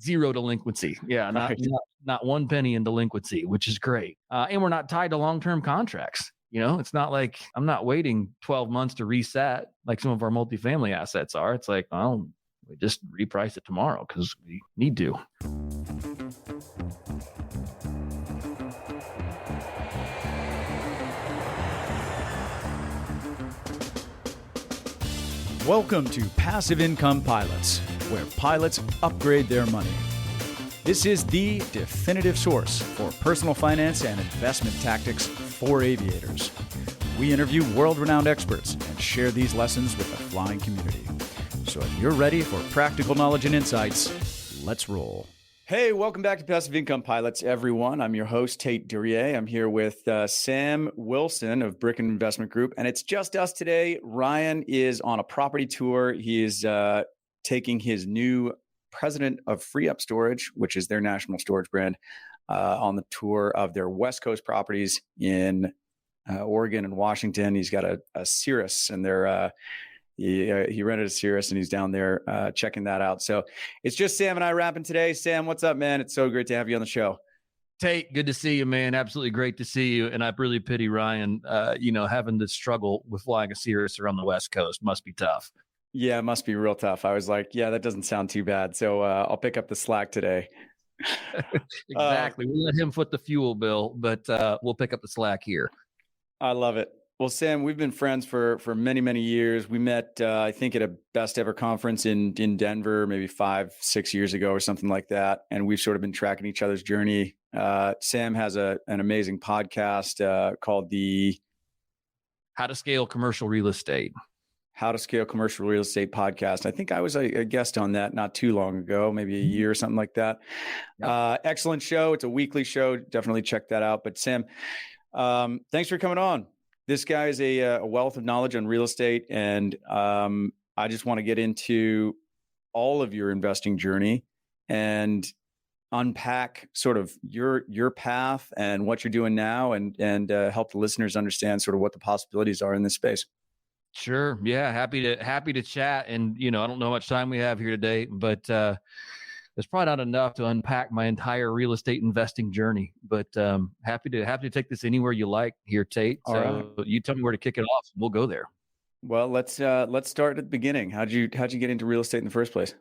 zero delinquency. Yeah, Right. not one penny in delinquency, which is great. And we're not tied to long-term contracts. It's not like I'm not waiting 12 months to reset like some of our multifamily assets are. It's like, well, we just reprice it tomorrow because we need to. Welcome to Passive Income Pilots, where pilots upgrade their money. This is the definitive source for personal finance and investment tactics for aviators. We interview world-renowned experts and share these lessons with the flying community. So if you're ready for practical knowledge and insights, let's roll. Hey, welcome back to Passive Income Pilots, everyone. I'm your host, Tait. I'm here with Sam Wilson of Brick Investment Group, and it's just us today. Ryan is on a property tour. He is taking his new president of Free Up Storage, which is their national storage brand, on the tour of their West Coast properties in Oregon and Washington. He's got a Cirrus, and they're he rented a Cirrus, and he's down there checking that out. So it's just Sam and I rapping today. Sam, what's up, man? It's so great to have you on the show. Tait, good to see you, man. Absolutely great to see you. And I really pity Ryan, having to struggle with flying a Cirrus around the West Coast must be tough. Yeah, it must be real tough. I was like, yeah, that doesn't sound too bad. So I'll pick up the slack today. Exactly. We'll let him foot the fuel bill, but we'll pick up the slack here. I love it. Well, Sam, we've been friends for many, many years. We met, I think, at a best ever conference in Denver, maybe 5-6 years ago or something like that. And we've sort of been tracking each other's journey. Sam has an amazing podcast called the How to Scale Commercial Real Estate. How to Scale Commercial Real Estate podcast. I think I was a guest on that not too long ago, maybe a year or something like that. Yep. Excellent show. It's a weekly show. Definitely check that out. But Sam, thanks for coming on. This guy is a wealth of knowledge on real estate, and I just want to get into all of your investing journey and unpack sort of your path and what you're doing now, and help the listeners understand sort of what the possibilities are in this space. Sure. Yeah. Happy to chat. And, I don't know how much time we have here today, but there's probably not enough to unpack my entire real estate investing journey, but happy to take this anywhere you like here, Tait. So You tell me where to kick it off. We'll go there. Well, let's start at the beginning. How'd you get into real estate in the first place?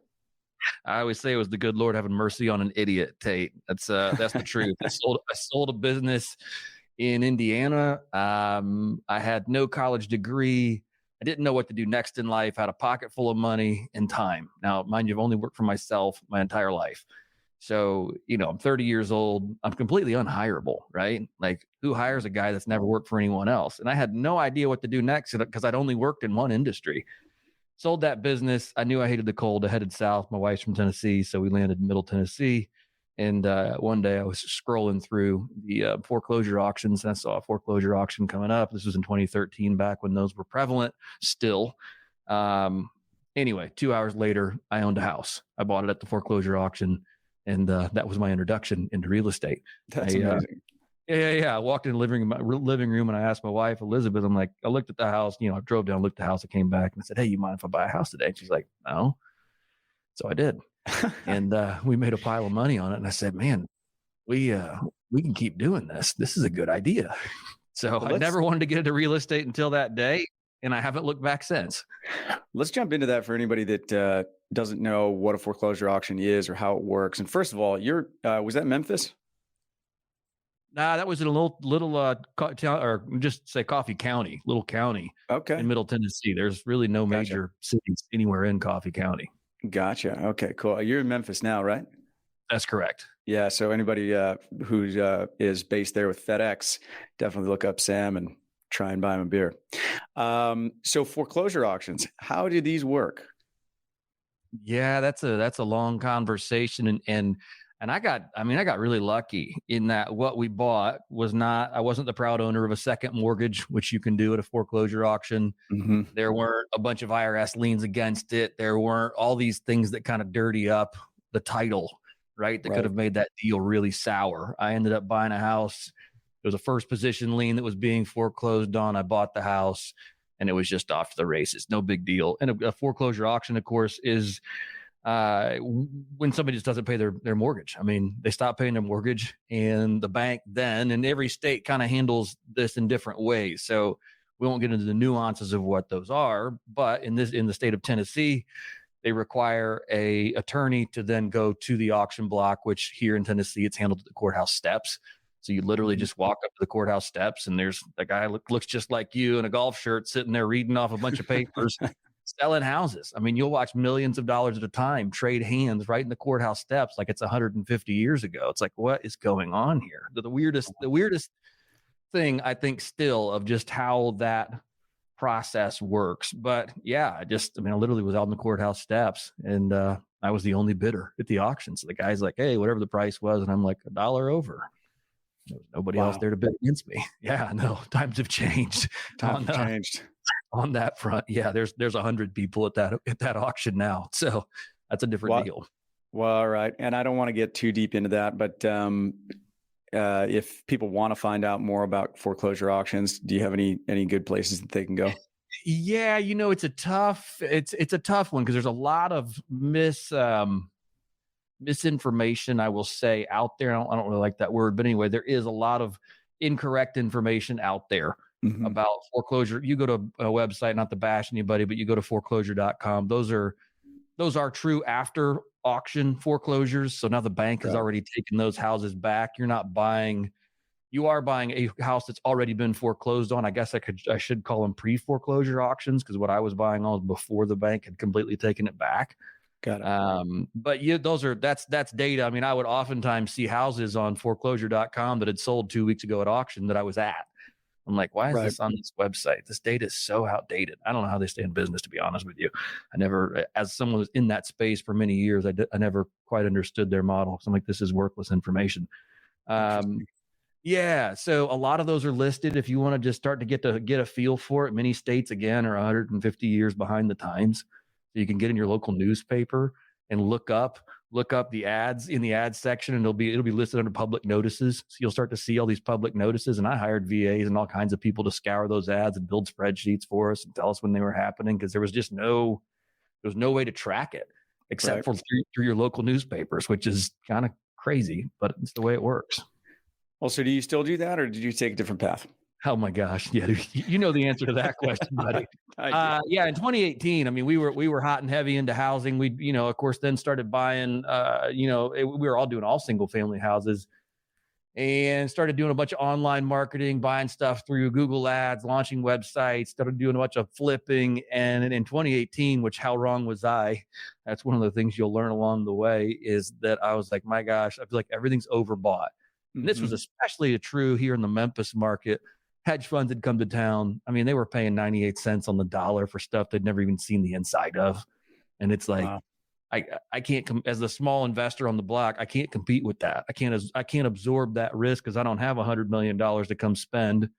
I always say it was the good Lord having mercy on an idiot, Tait. That's the truth. I sold a business in Indiana. I had no college degree. I didn't know what to do next in life, had a pocket full of money and time. Now, mind you, I've only worked for myself my entire life. So, I'm 30 years old. I'm completely unhireable, right? Like, who hires a guy that's never worked for anyone else? And I had no idea what to do next because I'd only worked in one industry. Sold that business. I knew I hated the cold. I headed south. My wife's from Tennessee, so we landed in Middle Tennessee. And one day I was scrolling through the foreclosure auctions, and I saw a foreclosure auction coming up. This was in 2013, back when those were prevalent still. Anyway, 2 hours later, I owned a house. I bought it at the foreclosure auction, and that was my introduction into real estate. That's amazing. Yeah. I walked in the living room, and I asked my wife, Elizabeth, I'm like, I looked at the house. I drove down, looked at the house. I came back and I said, hey, you mind if I buy a house today? And she's like, no. So I did. And we made a pile of money on it. And I said, man, we can keep doing this. This is a good idea. So I never wanted to get into real estate until that day. And I haven't looked back since. Let's jump into that for anybody that doesn't know what a foreclosure auction is or how it works. And first of all, was that Memphis? Nah, that was in a little town, or just say Coffee County, little county. Okay. In Middle Tennessee. There's really no major cities anywhere in Coffee County. Gotcha. Okay, cool. You're in Memphis now, right? That's correct. Yeah. So anybody who is based there with FedEx, definitely look up Sam and try and buy him a beer. So foreclosure auctions, how do these work? Yeah, that's a long conversation, and I got really lucky in that what we bought I wasn't the proud owner of a second mortgage, which you can do at a foreclosure auction. Mm-hmm. There weren't a bunch of IRS liens against it. There weren't all these things that kind of dirty up the title, right? That could have made that deal really sour. I ended up buying a house. It was a first position lien that was being foreclosed on. I bought the house and it was just off to the races. No big deal. And a foreclosure auction, of course, is when somebody just doesn't pay their mortgage. I mean, they stop paying their mortgage, and the bank then, and every state kind of handles this in different ways. So we won't get into the nuances of what those are, but in the state of Tennessee, they require a attorney to then go to the auction block, which here in Tennessee, it's handled at the courthouse steps. So you literally just walk up to the courthouse steps, and there's a guy looks just like you in a golf shirt sitting there reading off a bunch of papers, selling houses. I mean, you'll watch millions of dollars at a time trade hands right in the courthouse steps like it's 150 years ago. It's like, what is going on here? The weirdest thing, I think, still, of just how that process works. But yeah, I literally was out on the courthouse steps, and I was the only bidder at the auction. So the guy's like, hey, whatever the price was, and I'm like, $1 over. There was nobody else there to bid against me. Yeah, no, times have changed. On that front. Yeah, there's 100 people at that auction now. So that's a different deal. Well, all right. And I don't want to get too deep into that, but if people want to find out more about foreclosure auctions, do you have any good places that they can go? Yeah, it's a tough one because there's a lot of misinformation, I will say, out there. I don't really like that word, but anyway, there is a lot of incorrect information out there about foreclosure. You go to a website, not to bash anybody, but you go to foreclosure.com. Those are true after auction foreclosures. So now the bank has already taken those houses back. You are buying a house that's already been foreclosed on. I guess I should call them pre-foreclosure auctions, because what I was buying on was before the bank had completely taken it back. Got it. But that's data. I mean, I would oftentimes see houses on foreclosure.com that had sold 2 weeks ago at auction that I was at. I'm like, why is this on this website? This data is so outdated. I don't know how they stay in business, to be honest with you. I never, as someone who's in that space for many years, I never quite understood their model. So I'm like, this is worthless information. Yeah. So a lot of those are listed. If you want to just start to get a feel for it, many states, again, are 150 years behind the times. So you can get in your local newspaper and look up the ads in the ads section, and it'll be listed under public notices. So you'll start to see all these public notices. And I hired VAs and all kinds of people to scour those ads and build spreadsheets for us and tell us when they were happening, because there was no way to track it except for through your local newspapers, which is kind of crazy, but it's the way it works. Well, so do you still do that, or did you take a different path? Oh my gosh. Yeah. You know the answer to that question, buddy. Yeah. In 2018, I mean, we were hot and heavy into housing. We, of course, then started buying, we were all doing all single family houses, and started doing a bunch of online marketing, buying stuff through Google ads, launching websites, started doing a bunch of flipping. And in 2018, which, how wrong was I? That's one of the things you'll learn along the way, is that I was like, my gosh, I feel like everything's overbought. And this was especially true here in the Memphis market. Hedge funds had come to town. I mean, they were paying 98 cents on the dollar for stuff they'd never even seen the inside of. And it's like, wow. I can't as a small investor on the block, I can't compete with that. I can't absorb that risk, because I don't have $100 million to come spend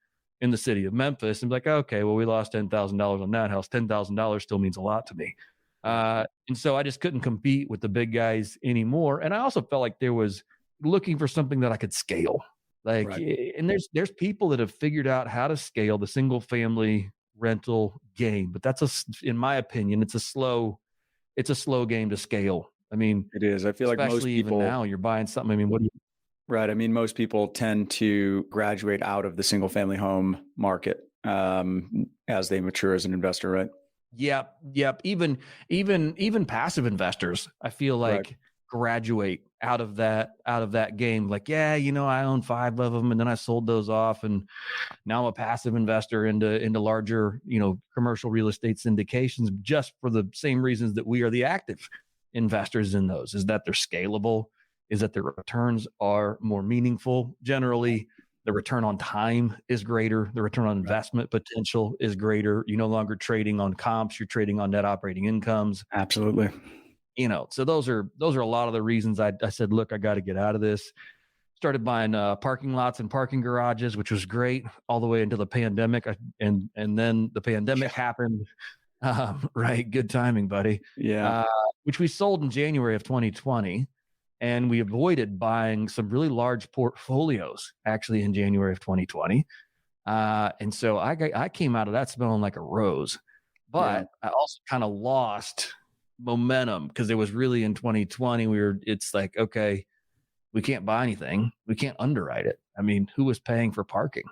in the city of Memphis. And be like, okay, well, we lost $10,000 on that house. $10,000 still means a lot to me. And so I just couldn't compete with the big guys anymore. And I also felt like there was looking for something that I could scale. And there's people that have figured out how to scale the single family rental game, but in my opinion, it's a slow game to scale. I mean, it is. I feel like most people, even now, you're buying something. I mean, right. I mean, most people tend to graduate out of the single family home market as they mature as an investor, right? Yep. Even passive investors, I feel like, graduate out of that game. Like, yeah, I own 5 of them, and then I sold those off, and now I'm a passive investor into larger, commercial real estate syndications, just for the same reasons that we are the active investors in those, is that they're scalable, is that the returns are more meaningful. Generally, the return on time is greater. The return on investment potential is greater. You're no longer trading on comps. You're trading on net operating incomes. Absolutely. So those are a lot of the reasons I said, look, I got to get out of this. Started buying parking lots and parking garages, which was great all the way into the pandemic. And then the pandemic happened. Right. Good timing, buddy. Yeah. Which we sold in January of 2020. And we avoided buying some really large portfolios actually in January of 2020. And so I came out of that smelling like a rose. But I also kind of lost momentum because it was really in 2020. It's like, okay, we can't buy anything. We can't underwrite it. I mean, who was paying for parking?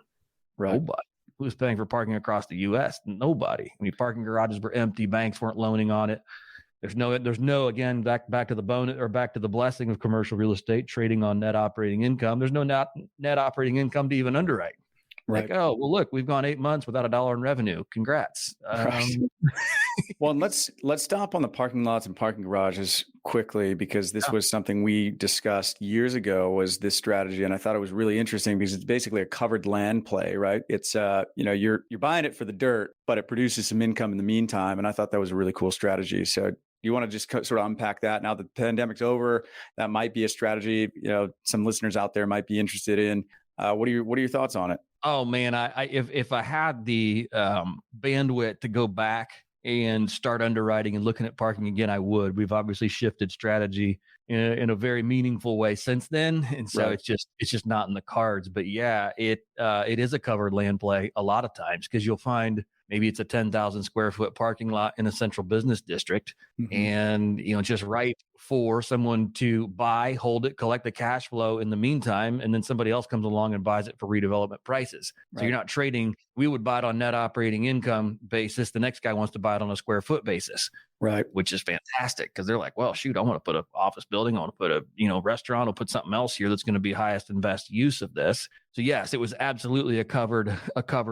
Right. Nobody. Who was paying for parking across the U.S.? Nobody. I mean, parking garages were empty. Banks weren't loaning on it. There's no, again, back to the bonus or back to the blessing of commercial real estate trading on net operating income. There's no net operating income to even underwrite. Right. Like, oh, well, look, we've gone 8 months without $1 in revenue. Congrats. Right. Well, and let's stop on the parking lots and parking garages quickly, because this was something we discussed years ago, was this strategy. And I thought it was really interesting because it's basically a covered land play, right? It's, you're buying it for the dirt, but it produces some income in the meantime. And I thought that was a really cool strategy. So you want to just sort of unpack that now that the pandemic's over? That might be a strategy, some listeners out there might be interested in. What are your thoughts on it? Oh man, if I had the bandwidth to go back and start underwriting and looking at parking again, I would. We've obviously shifted strategy in a very meaningful way since then, and so Right. it's just not in the cards. But yeah, it is a covered land play a lot of times, because you'll find maybe it's a 10,000 square foot parking lot in a central business district, and just right for someone to buy, hold it, collect the cash flow in the meantime, and then somebody else comes along and buys it for redevelopment prices. So you're not trading. We would buy it on net operating income basis. The next guy wants to buy it on a square foot basis, right? Which is fantastic, because they're like, well, shoot, I want to put an office building, I want to put a restaurant, I'll put something else here that's going to be highest and best use of this. So yes, it was absolutely a covered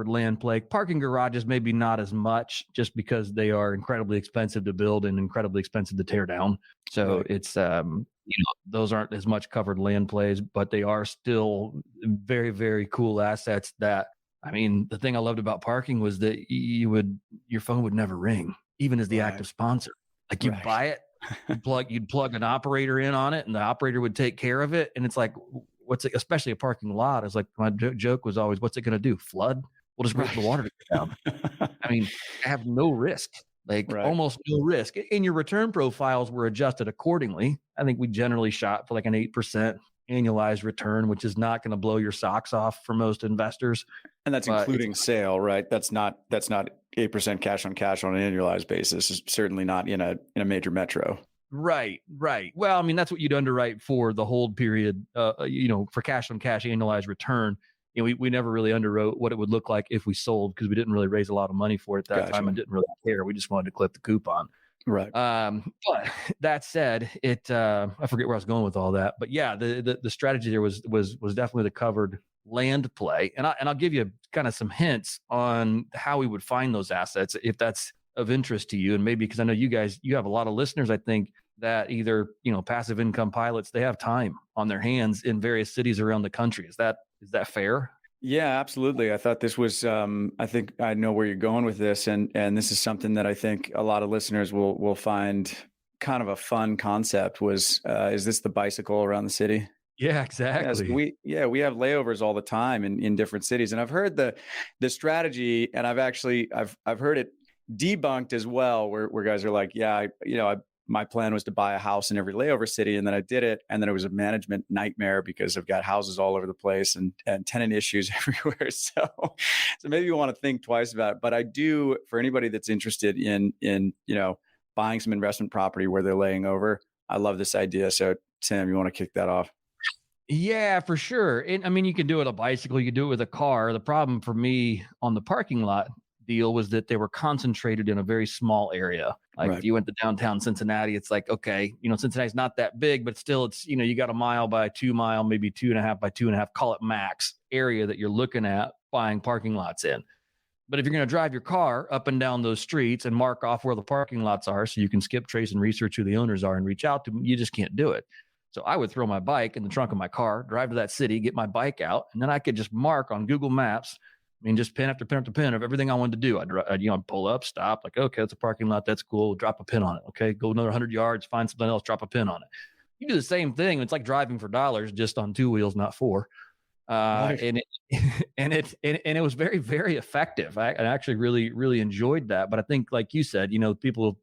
land play. Parking garages maybe not as much, just because they are incredibly expensive to build and incredibly expensive to tear down. So it's those aren't as much covered land plays, but they are still very, very cool assets. That, I mean, the thing I loved about parking was that your phone would never ring, even as the active sponsor. Like, you'd buy it, you'd plug an operator in on it, and the operator would take care of it. And it's like, what's it, especially a parking lot, is like, my joke was always, what's it going to do? Flood? We'll just wait for the water to go down. I mean, I have no risk, almost no risk. And your return profiles were adjusted accordingly. I think we generally shot for like an 8% annualized return, which is not going to blow your socks off for most investors. And that's including sale, right? That's not 8% cash on cash on an annualized basis. It's certainly not in a major metro. Right. Well, I mean, that's what you'd underwrite for the hold period, for cash on cash annualized return. We never really underwrote what it would look like if we sold, because we didn't really raise a lot of money for it at that time and didn't really care. We just wanted to clip the coupon. Right. But that said, I forget where I was going with all that, but yeah, the strategy there was definitely the covered land play. And I'll give you kind of some hints on how we would find those assets, if that's of interest to you. And maybe, because I know you have a lot of listeners, I think, that either, passive income pilots, they have time on their hands in various cities around the country. Is that fair? Yeah, absolutely. I thought this was, I think I know where you're going with this. And this is something that I think a lot of listeners will find kind of a fun concept. is this the bicycle around the city? Yeah, exactly. Yeah, so we have layovers all the time in different cities. And I've heard the strategy, and I've heard it debunked as well, where guys are like, yeah, my plan was to buy a house in every layover city, and then I did it, and then it was a management nightmare because I've got houses all over the place and tenant issues everywhere. So maybe you want to think twice about it. But I do, for anybody that's interested in buying some investment property where they're laying over, I love this idea. So Sam, you want to kick that off? Yeah, for sure. And I mean, you can do it with a bicycle, you can do it with a car. The problem for me on the parking lot deal was that they were concentrated in a very small area. Like, if you went to downtown Cincinnati, it's like, okay, Cincinnati's not that big, but still it's, you got a mile by 2 mile, maybe 2.5 by 2.5, call it max area that you're looking at buying parking lots in. But if you're going to drive your car up and down those streets and mark off where the parking lots are so you can skip, trace, and research who the owners are and reach out to them, you just can't do it. So I would throw my bike in the trunk of my car, drive to that city, get my bike out, and then I could just mark on Google Maps. I mean, just pin after pin after pin of everything I wanted to do. I'd pull up, stop, like, okay, it's a parking lot. That's cool. Drop a pin on it. Okay, go another 100 yards, find something else, drop a pin on it. You do the same thing. It's like driving for dollars, just on 2 wheels, not 4. And it was very, very effective. I actually really, really enjoyed that. But I think, like you said, people,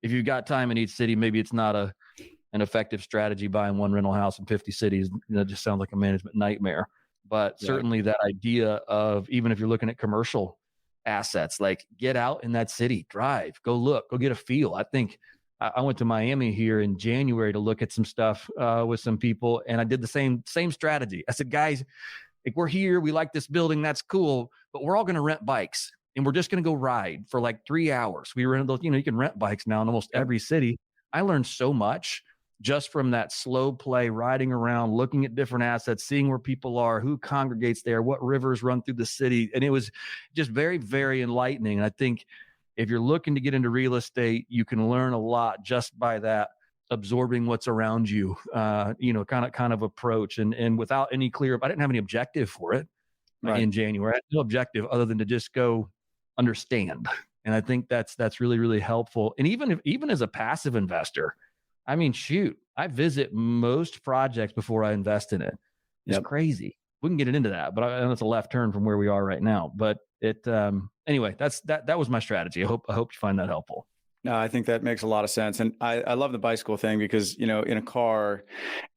if you've got time in each city, maybe it's not an effective strategy buying one rental house in 50 cities. That just sounds like a management nightmare. But certainly that idea of, even if you're looking at commercial assets, like, get out in that city, drive, go look, go get a feel. I think I went to Miami here in January to look at some stuff with some people, and I did the same strategy. I said, guys, like, we're here, we like this building, that's cool, but we're all going to rent bikes, and we're just going to go ride for like 3 hours. We rented those, you can rent bikes now in almost every city. I learned so much just from that slow play, riding around, looking at different assets, seeing where people are, who congregates there, what rivers run through the city. And it was just very, very enlightening. And I think if you're looking to get into real estate, you can learn a lot just by that, absorbing what's around you, kind of approach. And without any clear, I didn't have any objective for it in January. I had no objective other than to just go understand. And I think that's really, really helpful. And even as a passive investor, I mean, shoot, I visit most projects before I invest in it. It's crazy. We can get into that, but I know it's a left turn from where we are right now. But anyway, that was my strategy. I hope you find that helpful. No, I think that makes a lot of sense. And I love the bicycle thing because, in a car,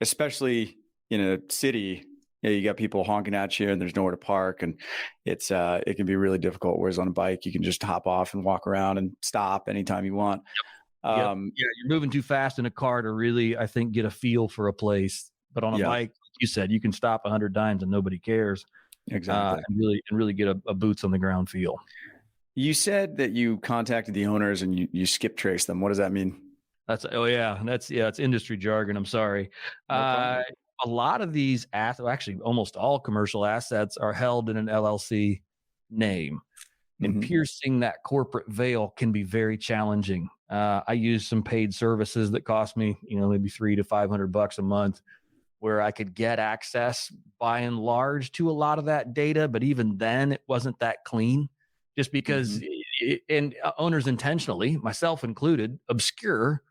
especially in a city, you got people honking at you and there's nowhere to park, and it can be really difficult. Whereas on a bike, you can just hop off and walk around and stop anytime you want. Yeah, you're moving too fast in a car to really, I think, get a feel for a place. But on a bike, like you said, you can stop 100 times and nobody cares. Exactly. And really get a boots on the ground feel. You said that you contacted the owners and you skip traced them. What does that mean? It's industry jargon. I'm sorry. A lot of these assets, actually almost all commercial assets, are held in an LLC name. And piercing that corporate veil can be very challenging. I use some paid services that cost me, maybe $300 to $500 a month, where I could get access by and large to a lot of that data. But even then, it wasn't that clean, just because owners intentionally, myself included, obscure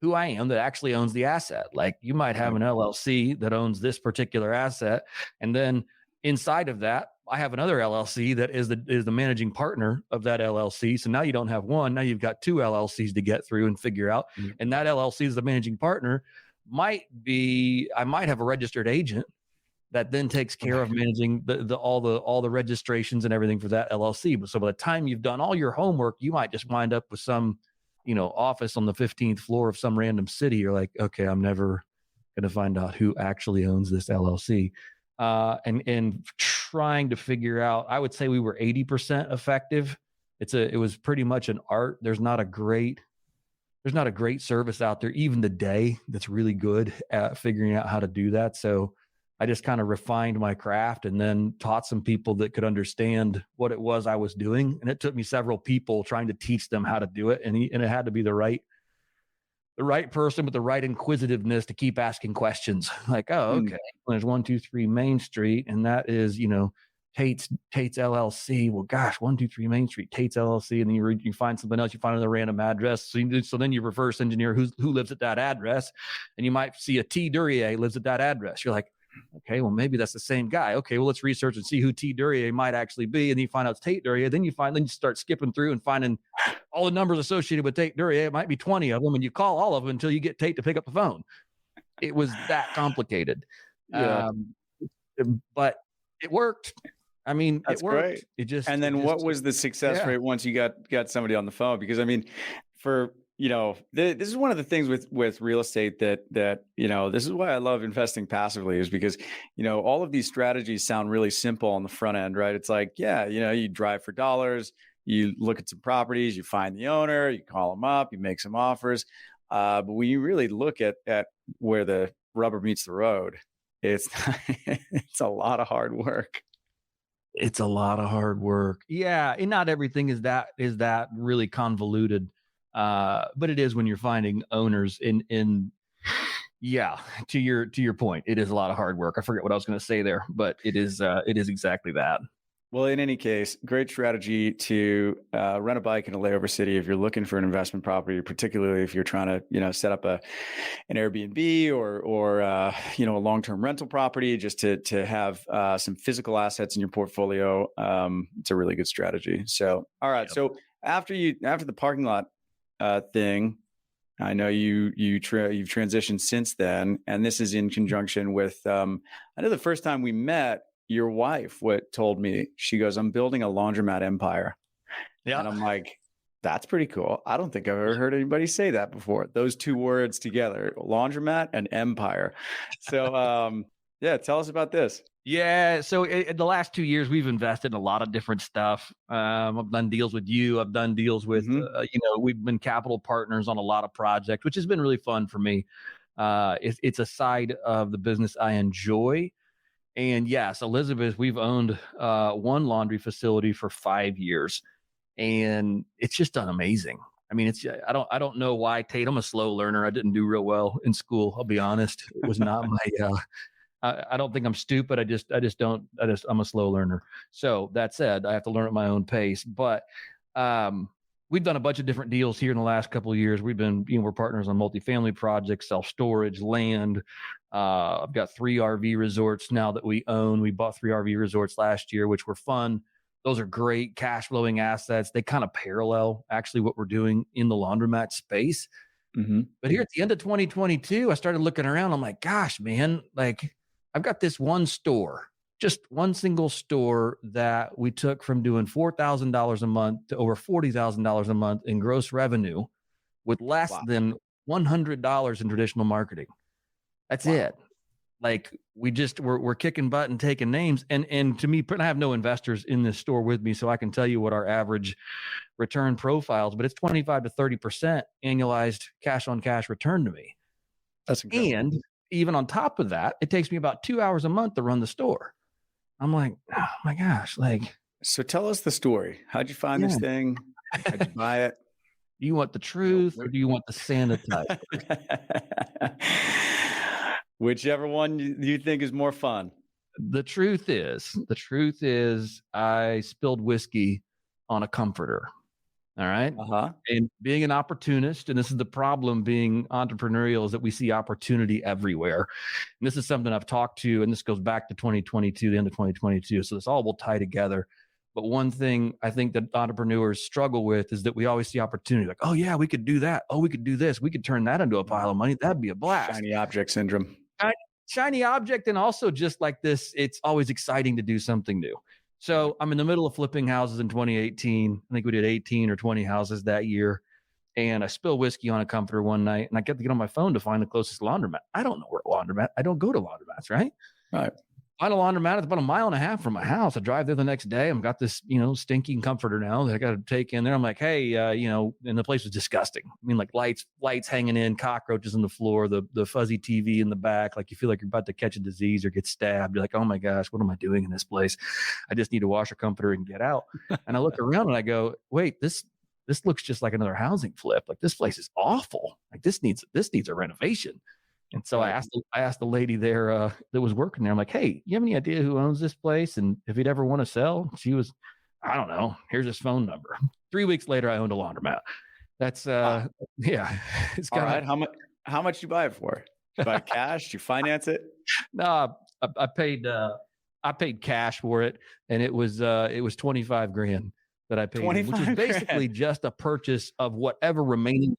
who I am that actually owns the asset. Like, you might have an LLC that owns this particular asset, and then inside of that, I have another LLC that is the managing partner of that LLC. So now you don't have one, now you've got two LLCs to get through and figure out. And that LLC is the managing partner. I might have a registered agent that then takes care of managing all the registrations and everything for that LLC. But so by the time you've done all your homework, you might just wind up with some, office on the 15th floor of some random city. You're like, okay, I'm never going to find out who actually owns this LLC. And trying to figure out, I would say we were 80% effective. It was pretty much an art. There's not a great service out there even today that's really good at figuring out how to do that. So I just kind of refined my craft and then taught some people that could understand what it was I was doing. And it took me several people trying to teach them how to do it. And it had to be the right person with the right inquisitiveness to keep asking questions. Like, oh, okay, there's 123 Main Street, and that is, Tait's LLC. Well, gosh, 123 Main Street, Tait's LLC, and then you find something else. You find another random address. So then you reverse engineer who lives at that address, and you might see a T. Duryea lives at that address. You're like, okay, well, maybe that's the same guy. Okay, well, let's research and see who T. Duryea might actually be. And then you find out it's Tait Duryea. Then you start skipping through and finding all the numbers associated with Tait Duryea. It might be 20 of them, and you call all of them until you get Tait to pick up the phone. It was that complicated. But it worked. I mean, that's it worked. Great. What was the success rate once you got somebody on the phone? Because I mean, this is one of the things with real estate that this is why I love investing passively, is because all of these strategies sound really simple on the front end, right? It's like, you drive for dollars, you look at some properties, you find the owner, you call them up, you make some offers, but when you really look at where the rubber meets the road, it's it's a lot of hard work. It's a lot of hard work. Yeah, and not everything is that really convoluted. But it is when you're finding owners to your point, it is a lot of hard work. I forget what I was going to say there, but it is exactly that. Well, in any case, great strategy to rent a bike in a layover city if you're looking for an investment property, particularly if you're trying to, set up an Airbnb or a long-term rental property, just to have some physical assets in your portfolio. It's a really good strategy. So, all right. Yep. So after the parking lot thing, I know you've transitioned since then, and this is in conjunction with. I know the first time we met, your wife told me, she goes, "I'm building a laundromat empire." Yeah, and I'm like, That's pretty cool. I don't think I've ever heard anybody say that before. Those two words together, laundromat and empire. So, yeah, tell us about this. Yeah. So in the last 2 years, we've invested in a lot of different stuff. I've done deals with you. I've done deals with, Mhm. we've been capital partners on a lot of projects, which has been really fun for me. It's a side of the business I enjoy. And yes, Elizabeth, we've owned one laundry facility for 5 years, and it's just done amazing. I mean, I don't know why, Tate. I'm a slow learner. I didn't do real well in school. I'll be honest. It was not my I don't think I'm stupid. I'm a slow learner. So that said, I have to learn at my own pace. But um, we've done a bunch of different deals here in the last couple of years. We're partners on multifamily projects, self storage, land. I've got 3 RV resorts now that we own. We bought 3 RV resorts last year, which were fun. Those are great cash flowing assets. They kind of parallel actually what we're doing in the laundromat space. Mhm. But here at the end of 2022, I started looking around. I'm like, gosh, man, like I've got this one store, just one single store that we took from doing $4,000 a month to over $40,000 a month in gross revenue with less Wow. than $100 in traditional marketing. That's Wow. it. Like we're kicking butt and taking names. And to me, I have no investors in this store with me, so I can tell you what our average return profiles, but it's 25 to 30% annualized cash on cash return to me. That's incredible. And even on top of that, it takes me about 2 hours a month to run the store. I'm like, oh my gosh, like, So tell us the story. How'd you find yeah. this thing? How'd you buy it? Do you want the You know, truth or do you want the sanitizer? whichever one you think is more fun. The truth is I spilled whiskey on a comforter. All right. Uh-huh. And being an opportunist, and this is the problem being entrepreneurial, is that we see opportunity everywhere. And this is something I've talked to, and this goes back to 2022, the end of 2022. So this all will tie together. But one thing I think that entrepreneurs struggle with is that we always see opportunity like, oh, yeah, we could do that. Oh, we could do this. We could turn that into a pile of money. That'd be a blast. Shiny object syndrome. Shiny object. And also just like this, it's always exciting to do something new. So I'm in the middle of flipping houses in 2018. I think we did 18 or 20 houses that year. And I spill whiskey on a comforter one night, and I get to get on my phone to find the closest laundromat. I don't know where a laundromat. I don't go to laundromats, right? Right. Find a laundromat. It's about a mile and a half from my house. I drive there the next day. I've got this, stinking comforter now that I got to take in there. I'm like, hey, and the place was disgusting. I mean, like lights hanging in, cockroaches on the floor, the fuzzy TV in the back. Like you feel like you're about to catch a disease or get stabbed. You're like, oh my gosh, what am I doing in this place? I just need to wash a comforter and get out. And I look around and I go, wait, this looks just like another housing flip. Like this place is awful. Like this needs a renovation. And so Right. I asked the lady there that was working there. I'm like, hey, you have any idea who owns this place and if he'd ever want to sell? She was, I don't know. Here's his phone number. 3 weeks later, I owned a laundromat. That's Wow. yeah. It's All got right. How much you buy it for? You buy it cash? You finance it? no. I paid cash for it, and it was 25 grand that I paid, him, which is 25 basically grand. just a purchase of whatever remaining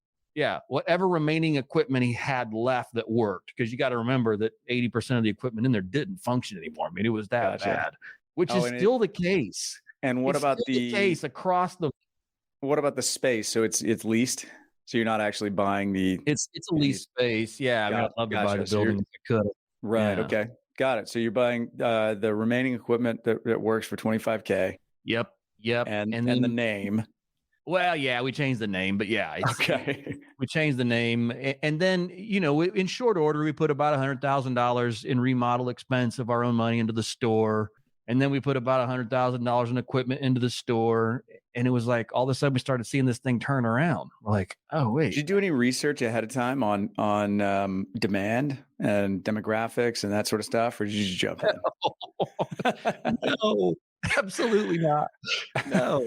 equipment he had left that worked. Because you got to remember that 80% of the equipment in there didn't function anymore. I mean, it was that Gotcha. bad, which Oh, is still the case. and what It's about still the case across the. what about the space? So it's leased. So you're not actually buying the. It's a lease space. Yeah, I mean, I'd love to buy the Gotcha. So building if I could. right. Yeah. Okay. Got it. So you're buying the remaining equipment that works for 25K Yep. and And the then, name. well, yeah, we changed the name, but yeah, Okay. we changed the name. And then, in short order, we put about $100,000 in remodel expense of our own money into the store. And then we put about $100,000 in equipment into the store. And it was like, all of a sudden we started seeing this thing turn around. We're like, oh, Did you wait. do any research ahead of time on demand and demographics and that sort of stuff, or did you just jump in? No, absolutely not. No.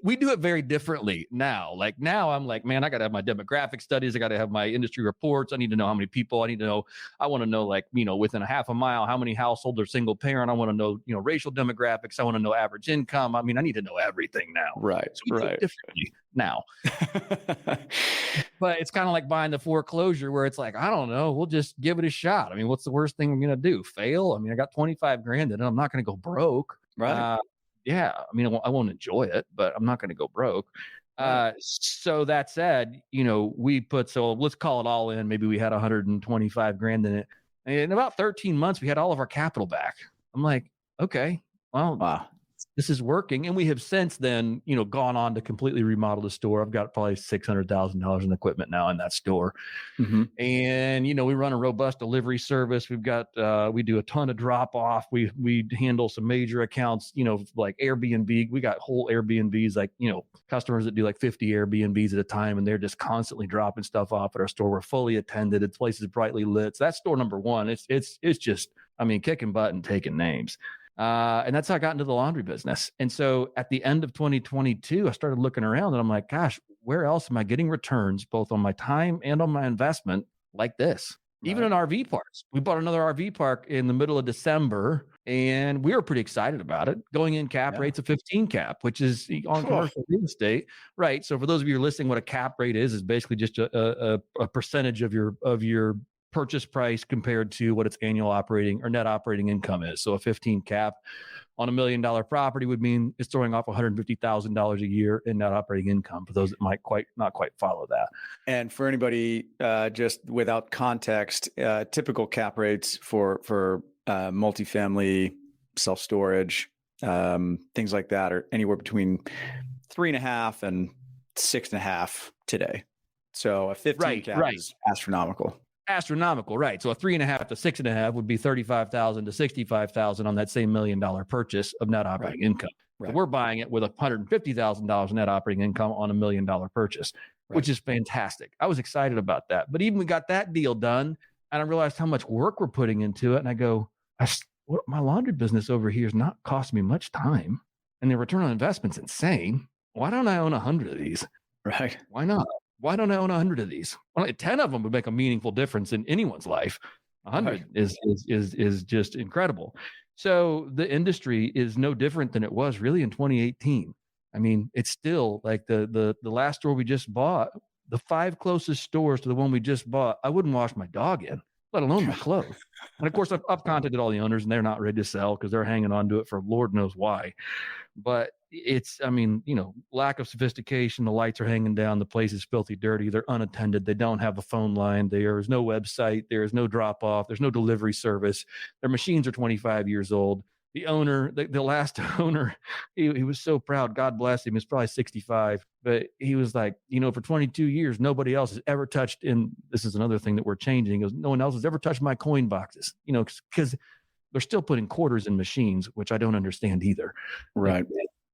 We do it very differently now. Like now I'm like, man, I got to have my demographic studies. I got to have my industry reports. I need to know how many people. I want to know, like, within a half a mile, how many households are single parent. I want to know, racial demographics. I want to know average income. I mean, I need to know everything now. Right. So we do it differently now. But it's kind of like buying the foreclosure where it's like, I don't know, we'll just give it a shot. I mean, what's the worst thing I'm going to do? Fail? I mean, I got 25 grand in it. I'm not going to go broke. Right. Yeah. I mean, I won't enjoy it, but I'm not going to go broke. Right. So that said, so let's call it all in. Maybe we had 125 grand in it. And in about 13 months, we had all of our capital back. I'm like, okay, well, Wow. this is working. And we have since then, gone on to completely remodel the store. I've got probably $600,000 in equipment now in that store. Mm-hmm. And, we run a robust delivery service. We've got, we do a ton of drop off. We handle some major accounts, like Airbnb. We got whole Airbnbs, like, customers that do like 50 Airbnbs at a time. And they're just constantly dropping stuff off at our store. We're fully attended. The place is brightly lit. So that's store number one. It's just, kicking butt and taking names. And that's how I got into the laundry business. And so at the end of 2022, I started looking around and I'm like, gosh, where else am I getting returns, both on my time and on my investment like this? Right. Even in RV parks. We bought another RV park in the middle of December and we were pretty excited about it. Going in cap rates of 15 cap, which is on commercial real estate. Right. So for those of you who are listening, what a cap rate is basically just a percentage of your purchase price compared to what its annual operating or net operating income is. So a 15 cap on $1 million property would mean it's throwing off $150,000 a year in net operating income for those that might not quite follow that. And for anybody just without context, typical cap rates for multifamily, self-storage, things like that are anywhere between 3.5 and 6.5 today. So a 15 cap is astronomical. Astronomical, right? So a 3.5 to 6.5 would be $35,000 to $65,000 on that same $1 million purchase of net operating income. Right. So we're buying it with $150,000 net operating income on $1 million purchase, which is fantastic. I was excited about that. But even we got that deal done, and I realized how much work we're putting into it. And I go, my laundry business over here is not costing me much time, and the return on investment's insane. Why don't I own 100 of these? Right? Why not? Why don't I own 100 of these? Well, 10 of them would make a meaningful difference in anyone's life. 100 is just incredible. So the industry is no different than it was really in 2018. It's still like the last store we just bought, the 5 closest stores to the one we just bought, I wouldn't wash my dog in, let alone my clothes. And of course, I've contacted all the owners and they're not ready to sell because they're hanging on to it for Lord knows why. But it's, lack of sophistication. The lights are hanging down. The place is filthy dirty. They're unattended. They don't have a phone line. There is no website. There is no drop off. There's no delivery service. Their machines are 25 years old. The owner, the last owner, he was so proud. God bless him. He's probably 65, but he was like, for 22 years, nobody else has ever touched. And this is another thing that we're changing. He goes, no one else has ever touched my coin boxes, because they're still putting quarters in machines, which I don't understand either. Right.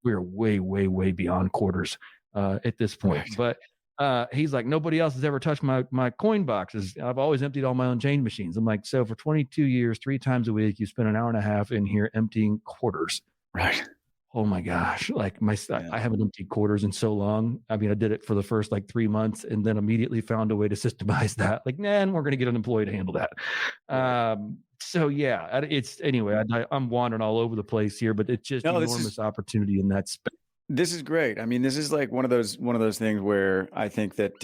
We're way, way, way beyond quarters at this point. Right. But he's like, nobody else has ever touched my coin boxes. I've always emptied all my own change machines. I'm like, so for 22 years, 3 times a week, you spend an hour and a half in here emptying quarters. Right. Oh my gosh. Like I haven't emptied quarters in so long. I did it for the first 3 months and then immediately found a way to systemize that. And we're going to get an employee to handle that. So yeah, it's anyway, I'm wandering all over the place here, but it's just enormous opportunity in that space. This is great. This is like one of those things where I think that,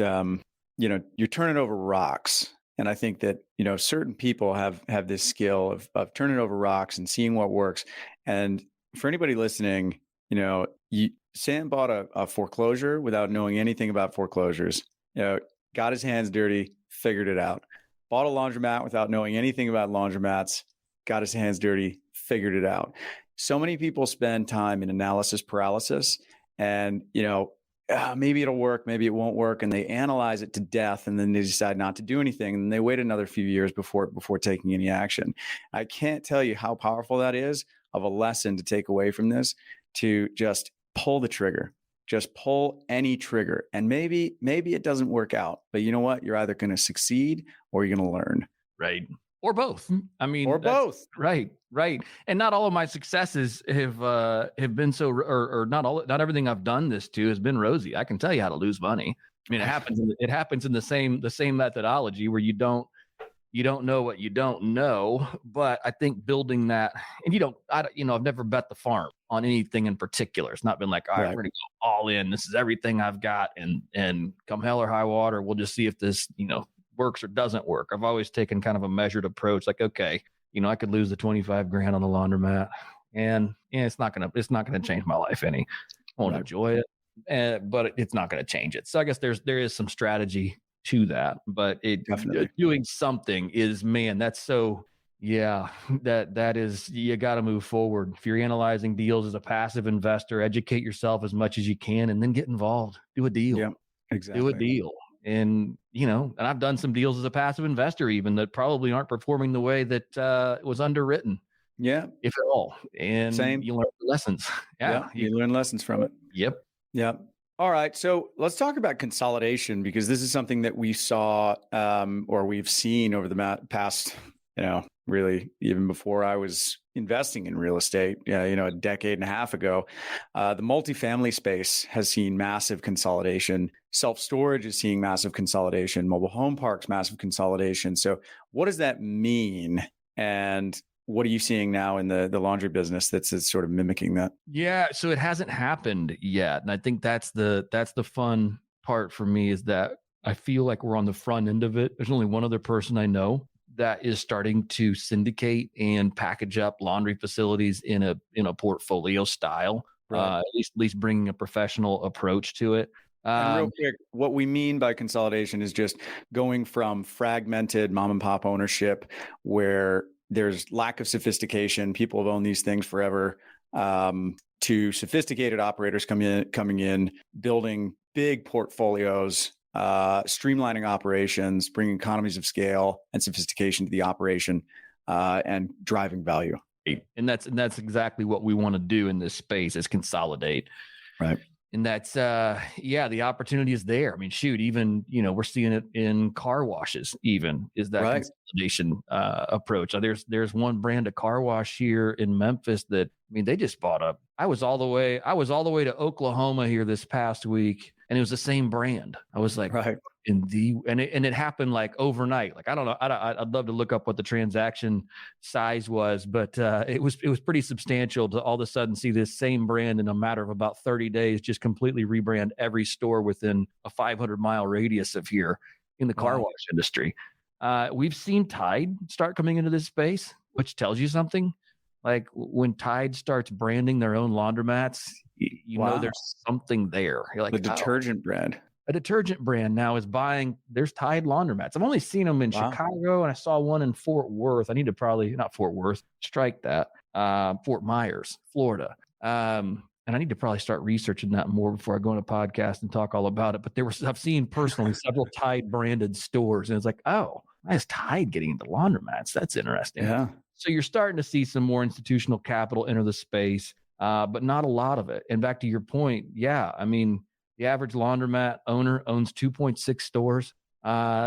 you're turning over rocks. And I think that, certain people have this skill of turning over rocks and seeing what works. And for anybody listening, Sam bought a foreclosure without knowing anything about foreclosures, got his hands dirty, figured it out. Bought a laundromat without knowing anything about laundromats, got his hands dirty, figured it out. So many people spend time in analysis paralysis and, maybe it'll work, maybe it won't work. And they analyze it to death and then they decide not to do anything. And they wait another few years before taking any action. I can't tell you how powerful that is of a lesson to take away from this, to just pull the trigger. Just pull any trigger, and maybe it doesn't work out, but you know what? You're either going to succeed or you're going to learn. Right. Or both. Or both. Right. And not all of my successes have been so, or not everything I've done this to has been rosy. I can tell you how to lose money. It happens in the same methodology where you don't know what you don't know, but I think building that, and I've never bet the farm on anything in particular. It's not been like, all right, we're going to go all in. This is everything I've got. And come hell or high water, we'll just see if this, works or doesn't work. I've always taken kind of a measured approach. Like, okay, I could lose the 25 grand on the laundromat and it's not going to change my life any. I won't enjoy it. but it's not going to change it. So I guess there is some strategy to that, but Definitely. doing something is, man, that's so, yeah, that is, you got to move forward. If you're analyzing deals as a passive investor, educate yourself as much as you can, and then get involved. Do a deal. Yeah, Do a exactly. deal. And, and I've done some deals as a passive investor, even that probably aren't performing the way that was underwritten, Yeah. if at all. And Same. you learn the lessons. Yeah. Yeah. You learn lessons from it. Yep. Yeah. All right. So let's talk about consolidation, because this is something that we saw or we've seen over the past, really even before I was investing in real estate, a decade and a half ago. The multifamily space has seen massive consolidation. Self-storage is seeing massive consolidation. Mobile home parks, massive consolidation. So what does that mean? And what are you seeing now in the laundry business that's sort of mimicking that? Yeah, so it hasn't happened yet, and I think that's the fun part for me, is that I feel like we're on the front end of it. There's only one other person I know that is starting to syndicate and package up laundry facilities in a portfolio style. Right. At least bringing a professional approach to it. And real quick, what we mean by consolidation is just going from fragmented mom and pop ownership, where there's lack of sophistication, people have owned these things forever, to sophisticated operators coming in, building big portfolios, streamlining operations, bringing economies of scale and sophistication to the operation, and driving value. And that's exactly what we want to do in this space, is consolidate. Right. And that's, the opportunity is there. I mean, shoot, even, we're seeing it in car washes, even, is that Right. consolidation approach. There's one brand of car wash here in Memphis that, I mean, they just bought up. I was all the way to Oklahoma here this past week, and it was the same brand. I was like, right. and it happened like overnight. Like, I don't know. I'd love to look up what the transaction size was, but it was pretty substantial to all of a sudden see this same brand in a matter of about 30 days just completely rebrand every store within a 500-mile radius of here in the car wash industry. We've seen Tide start coming into this space, which tells you something. Like, when Tide starts branding their own laundromats, you know there's something there. You're like, the detergent brand. A detergent brand now is buying, there's Tide laundromats. I've only seen them in Chicago, and I saw one in Fort Worth. I need to not Fort Worth, strike that. Fort Myers, Florida. And I need to probably start researching that more before I go on a podcast and talk all about it. But I've seen personally several Tide branded stores, and it's like, oh, why is Tide getting into laundromats? That's interesting. Yeah. So you're starting to see some more institutional capital enter the space, but not a lot of it. And back to your point, I mean, the average laundromat owner owns 2.6 stores.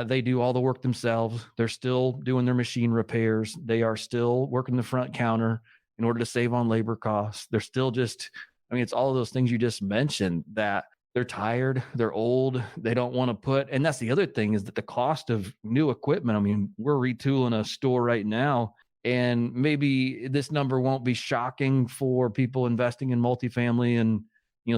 They do all the work themselves. They're still doing their machine repairs. They are still working the front counter in order to save on labor costs. They're still it's all of those things you just mentioned, that they're tired, they're old, they don't want to put. And that's the other thing, is that the cost of new equipment. I mean, we're retooling a store right now, and maybe this number won't be shocking for people investing in multifamily and,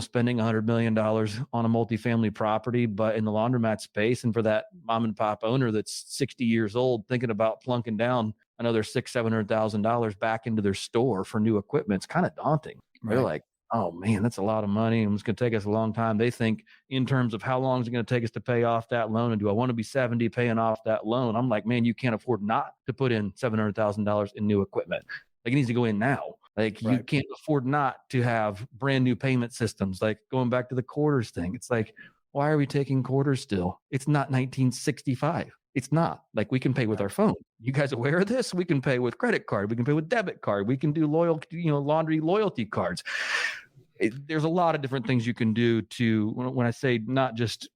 spending $100 million on a multifamily property, but in the laundromat space, and for that mom and pop owner that's 60 years old, thinking about plunking down another $600,000-$700,000 back into their store for new equipment, it's kind of daunting. Right. They're like, oh man, that's a lot of money, and it's going to take us a long time. They think in terms of how long is it going to take us to pay off that loan, and do I want to be 70 paying off that loan? I'm like, man, you can't afford not to put in $700,000 in new equipment. Like, it needs to go in now. Like, you can't afford not to have brand new payment systems. Like, going back to the quarters thing, it's like, why are we taking quarters still? It's not 1965. It's not. Like, we can pay with our phone. You guys aware of this? We can pay with credit card. We can pay with debit card. We can do laundry loyalty cards. There's a lot of different things you can do to, when I say not just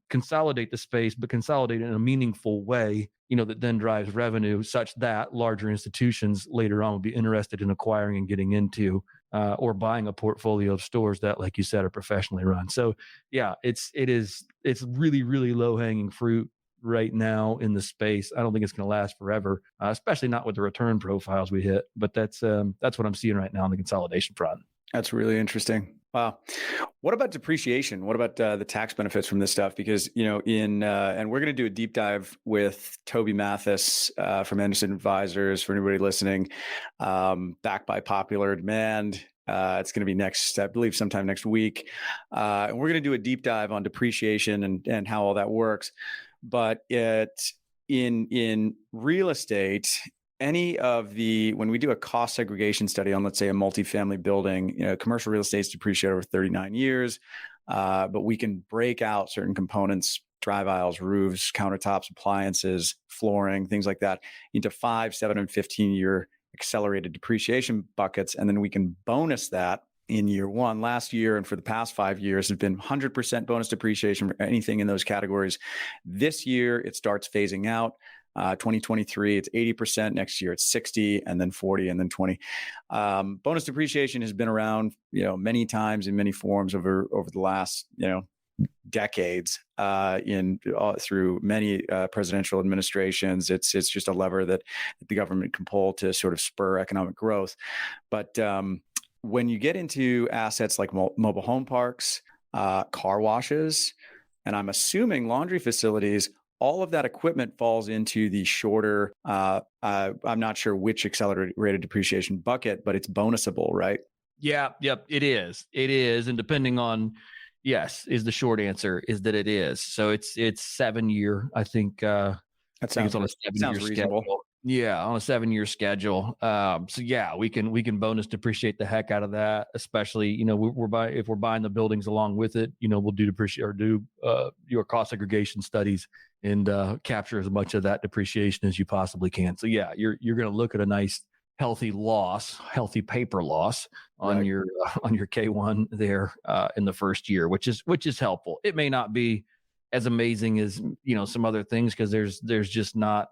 consolidate the space, but consolidate it in a meaningful way, that then drives revenue, such that larger institutions later on will be interested in acquiring and getting into or buying a portfolio of stores that, like you said, are professionally run. So it's really, really low hanging fruit right now in the space. I don't think it's going to last forever, especially not with the return profiles we hit. But that's what I'm seeing right now on the consolidation front. That's really interesting. Wow. What about depreciation? What about the tax benefits from this stuff? Because, and we're going to do a deep dive with Toby Mathis from Anderson Advisors for anybody listening, backed by popular demand. It's going to be I believe sometime next week. And we're going to do a deep dive on depreciation and how all that works. But in real estate, when we do a cost segregation study on, let's say, a multifamily building, commercial real estate's depreciated over 39 years, but we can break out certain components, drive aisles, roofs, countertops, appliances, flooring, things like that, into 5, 7, and 15-year accelerated depreciation buckets, and then we can bonus that in year one. Last year and for the past 5 years have been 100% bonus depreciation for anything in those categories. This year, it starts phasing out. 2023, it's 80%. Next year, it's 60, and then 40, and then 20. Bonus depreciation has been around, many times in many forms over the last, decades, through many presidential administrations. It's just a lever that the government can pull to sort of spur economic growth. But when you get into assets like mobile home parks, car washes, and I'm assuming laundry facilities, all of that equipment falls into the shorter, I'm not sure which accelerated depreciation bucket, but it's bonusable, right? Yeah, yep, it is. It is. And depending on, yes, is the short answer, is that it is. So it's 7 year, I think. That sounds on a 7 year reasonable. Schedule. Yeah, on a 7 year schedule. So yeah, we can bonus depreciate the heck out of that, especially, if we're buying the buildings along with it, we'll do your cost segregation studies and capture as much of that depreciation as you possibly can. So yeah, you're going to look at a nice healthy paper loss on Right. your K1 there in the first year, which is helpful. It may not be as amazing as some other things, because there's just not,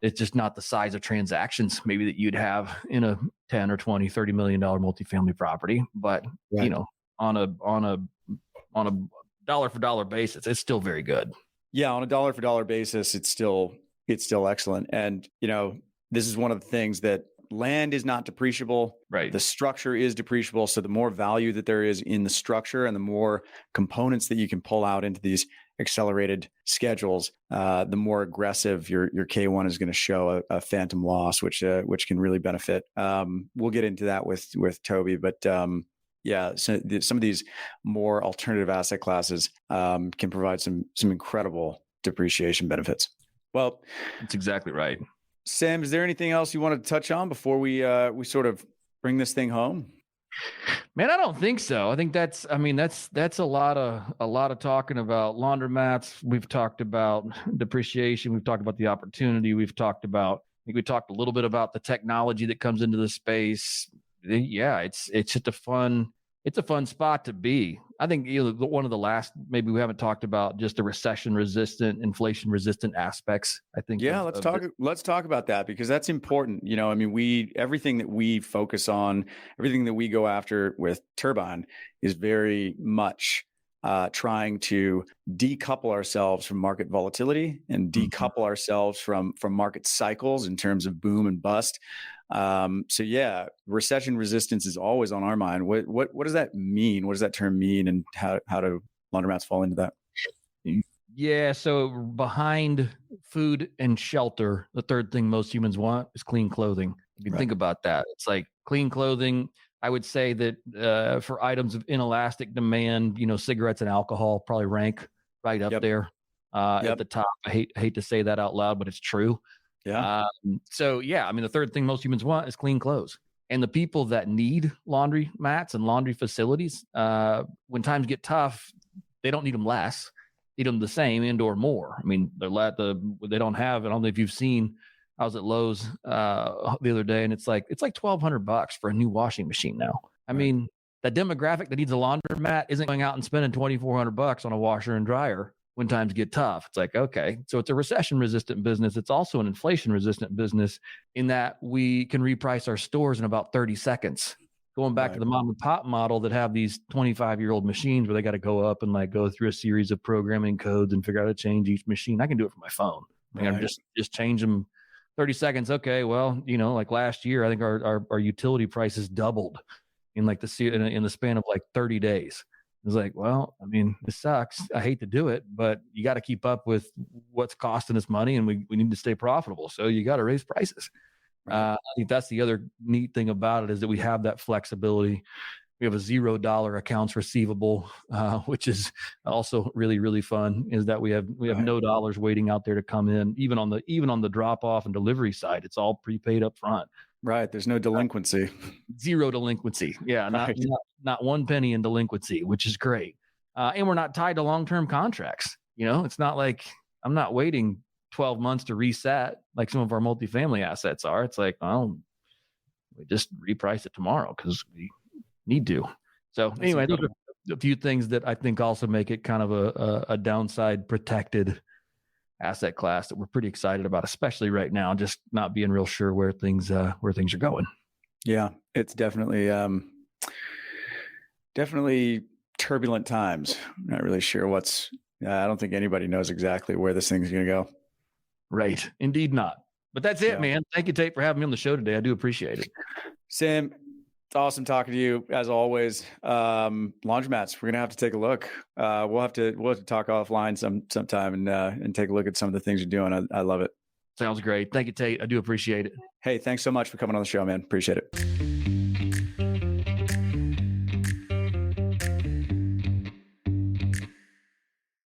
it's just not the size of transactions maybe that you'd have in a 10 or 20, $30 million multifamily property. But, Right. On a dollar for dollar basis, it's still very good. Yeah. On a dollar for dollar basis, it's still excellent. And, this is one of the things that land is not depreciable. Right. The structure is depreciable. So the more value that there is in the structure and the more components that you can pull out into these accelerated schedules, the more aggressive your K1 is going to show a phantom loss, which can really benefit. We'll get into that with Toby, but yeah, so some of these more alternative asset classes can provide some incredible depreciation benefits. Well, that's exactly right. Sam, is there anything else you wanted to touch on before we sort of bring this thing home? Man, I don't think so. I think that's a lot of talking about laundromats. We've talked about depreciation. We've talked about the opportunity. I think we talked a little bit about the technology that comes into the space. Yeah, it's just a fun spot to be. I think one of the last, maybe we haven't talked about just the recession-resistant, inflation-resistant aspects. I think. Yeah, let's talk about that, because that's important. Everything that we focus on, everything that we go after with Turbine is very much trying to decouple ourselves from market volatility and decouple ourselves from market cycles in terms of boom and bust. So yeah, recession resistance is always on our mind. What does that mean? What does that term mean, and how do laundromats fall into that? Yeah, so behind food and shelter, the third thing most humans want is clean clothing. If you think about that, it's like clean clothing. I would say that for items of inelastic demand, cigarettes and alcohol probably rank right up there at the top. I hate to say that out loud, but it's true. Yeah. So yeah, the third thing most humans want is clean clothes. And the people that need laundry mats and laundry facilities, when times get tough, they don't need them less, need them the same and or more. They don't have, I don't know if you've seen, I was at Lowe's the other day, and it's like $1,200 for a new washing machine now. The demographic that needs a laundromat isn't going out and spending $2,400 on a washer and dryer when times get tough. It's like, okay, so it's a recession-resistant business. It's also an inflation-resistant business in that we can reprice our stores in about 30 seconds. Going back to the mom and pop model that have these 25-year-old machines where they got to go up and go through a series of programming codes and figure out how to change each machine. I can do it from my phone. I just change them 30 seconds. Okay, well, like last year, I think our utility prices doubled in like in the span of like 30 days. It's like, well, I mean, this sucks. I hate to do it, but you got to keep up with what's costing us money, and we need to stay profitable. So you got to raise prices. Right. I think that's the other neat thing about it, is that we have that flexibility. We have a $0 accounts receivable, which is also really, really fun. Is that we have Right. no dollars waiting out there to come in, even on the drop off and delivery side. It's all prepaid up front. Right. There's no delinquency. Zero delinquency. Yeah, Right. not one penny in delinquency, which is great. And we're not tied to long-term contracts. It's not like I'm not waiting 12 months to reset like some of our multifamily assets are. It's like, well, we just reprice it tomorrow because we need to. So anyway, those are a few things that I think also make it kind of a downside protected asset class that we're pretty excited about, especially right now, just not being real sure where things are going. Yeah, it's definitely turbulent times. I'm not really sure I don't think anybody knows exactly where this thing's going to go. Right. Indeed not. But that's it, man. Thank you, Tait, for having me on the show today. I do appreciate it. Sam, it's awesome talking to you as always. Laundromats, we're going to have to take a look. We'll have to talk offline sometime and take a look at some of the things you're doing. I love it. Sounds great. Thank you, Tait. I do appreciate it. Hey, thanks so much for coming on the show, man. Appreciate it.